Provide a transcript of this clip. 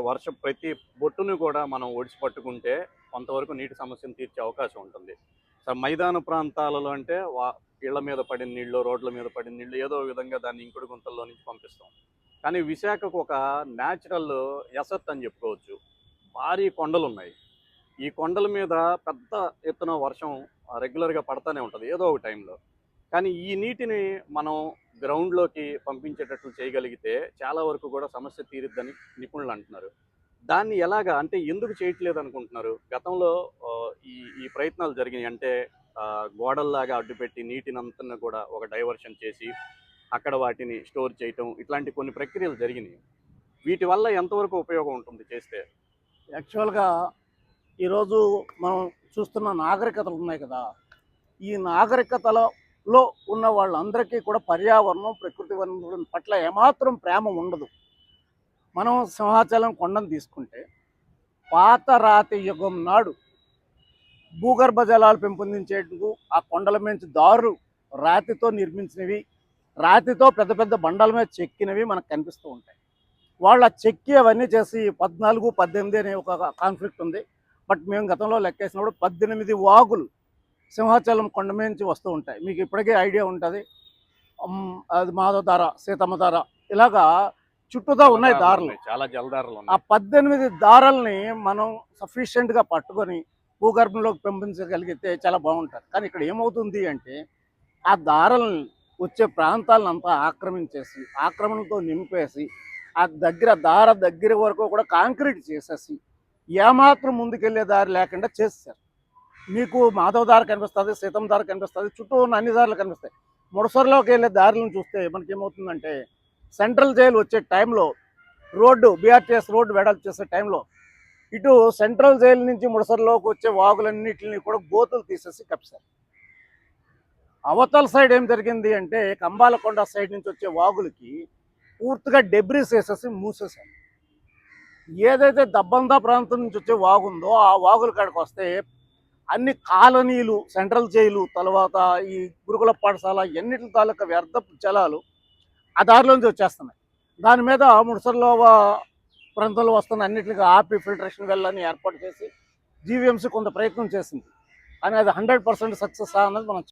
వర్షం ప్రతి బొట్టును కూడా మనం ఒడిసి పట్టుకుంటే కొంతవరకు నీటి సమస్యను తీర్చే అవకాశం ఉంటుంది. సో, మైదాన ప్రాంతాలలో అంటే ఇళ్ల మీద పడిన నీళ్ళు, రోడ్ల మీద పడిన నీళ్ళు ఏదో ఒక విధంగా దాన్ని ఇంకుడు గుంతల్లో నుంచి పంపిస్తాం. కానీ విశాఖకు ఒక న్యాచురల్ ఎసెట్ అని చెప్పుకోవచ్చు. భారీ కొండలున్నాయి. ఈ కొండల మీద పెద్ద ఎత్తున వర్షం రెగ్యులర్‌గా పడతానే ఉంటది ఏదో ఒక టైంలో. కానీ ఈ నీటిని మనం గ్రౌండ్‌లోకి పంపించేటట్లు చేయగలిగితే చాలా వరకు కూడా సమస్య తీరిద్దని నిపుణులు అంటున్నారు. దాన్ని ఎలాగా అంటే ఎందుకు చేయట్లేదనుకుంటున్నారు? గతంలో ఈ ఈ ప్రయత్నాలు జరిగినాయి. అంటే గోడల్లాగా అడ్డుపెట్టి నీటినంతను కూడా ఒక డైవర్షన్ చేసి, అక్కడ వాటిని స్టోర్ చేయటం ఇట్లాంటి కొన్ని ప్రక్రియలు జరిగినాయి. వీటి వల్ల ఎంతవరకు ఉపయోగం ఉంటుంది చేస్తే? యాక్చువల్‌గా ఈరోజు మనం చూస్తున్న నాగరికతలు ఉన్నాయి కదా! ఈ నాగరికతలలో ఉన్న వాళ్ళందరికీ కూడా పర్యావరణం, ప్రకృతి వనరుల పట్ల ఏమాత్రం ప్రేమ ఉండదు. మనం సింహాచలం కొండను తీసుకుంటే, పాత రాతి యుగం నాడు భూగర్భ జలాలు పెంపొందించేందుకు ఆ కొండల మించి దారులు రాతితో నిర్మించినవి, రాతితో పెద్ద పెద్ద బండల మీద చెక్కినవి మనకు కనిపిస్తూ ఉంటాయి. వాళ్ళ చెక్కి అవన్నీ చేసి 14, 18 అనే ఒక కాన్ఫ్లిక్ట్ ఉంది. బట్ మేము గతంలో లెక్కేసినప్పుడు 18 వాగులు సింహాచలం కొండ మీద నుంచి వస్తూ ఉంటాయి. మీకు ఇప్పటికే ఐడియా ఉంటుంది. అది మాధవధార, సీతమ్మధార ఇలాగా చుట్టూతా ఉన్నాయి దారులు. చాలా జలధారలు ఆ 18 దారాలని మనం సఫిషియెంట్గా పట్టుకొని భూగర్భంలోకి పెంపొందించగలిగితే చాలా బాగుంటుంది. కానీ ఇక్కడ ఏమవుతుంది అంటే ఆ దారాలను వచ్చే ప్రాంతాలను అంతా ఆక్రమించేసి, ఆక్రమణతో నింపేసి, ఆ దార దగ్గర వరకు కూడా కాంక్రీట్ చేసేసి ఏమాత్రం ముందుకెళ్ళే దారి లేకుండా చేసేసారు. మీకు మాధవధార కనిపిస్తుంది, సీతమ్మధార కనిపిస్తుంది, చుట్టూ ఉన్న అన్ని దారులు కనిపిస్తాయి. ముడసర్లోకి వెళ్ళే దారులను చూస్తే మనకి ఏమవుతుందంటే సెంట్రల్ జైలు వచ్చే టైంలో రోడ్డు బీఆర్టీఎస్ రోడ్డు వెడల్పు చేసే టైంలో ఇటు సెంట్రల్ జైలు నుంచి ముడసర్లోకి వచ్చే వాగులన్నింటినీ కూడా గోతులు తీసేసి కప్పారు. అవతల సైడ్ ఏం జరిగింది అంటే కంబాలకొండ సైడ్ నుంచి వచ్చే వాగులకి పూర్తిగా డెబ్రీస్ వేసేసి మూసేశారు. ఏదైతే దబ్బందా ప్రాంతం నుంచి వచ్చే వాగు ఉందో ఆ వాగుల కాడికి వస్తే అన్ని కాలనీలు, సెంట్రల్ జైలు, తర్వాత ఈ గురుకుల పాఠశాల ఎన్నిటి తాలూకా వ్యర్థపు జలాలు ఆ దారిలోంచి వచ్చేస్తున్నాయి. దాని మీద ముడసర్లో ప్రాంతంలో వస్తున్న అన్నింటికి ఆపి ఫిల్టరేషన్ వెళ్ళని ఏర్పాటు చేసి జీవీఎంసీ కొంత ప్రయత్నం చేసింది. కానీ అది 100% సక్సెస్ అన్నది మనం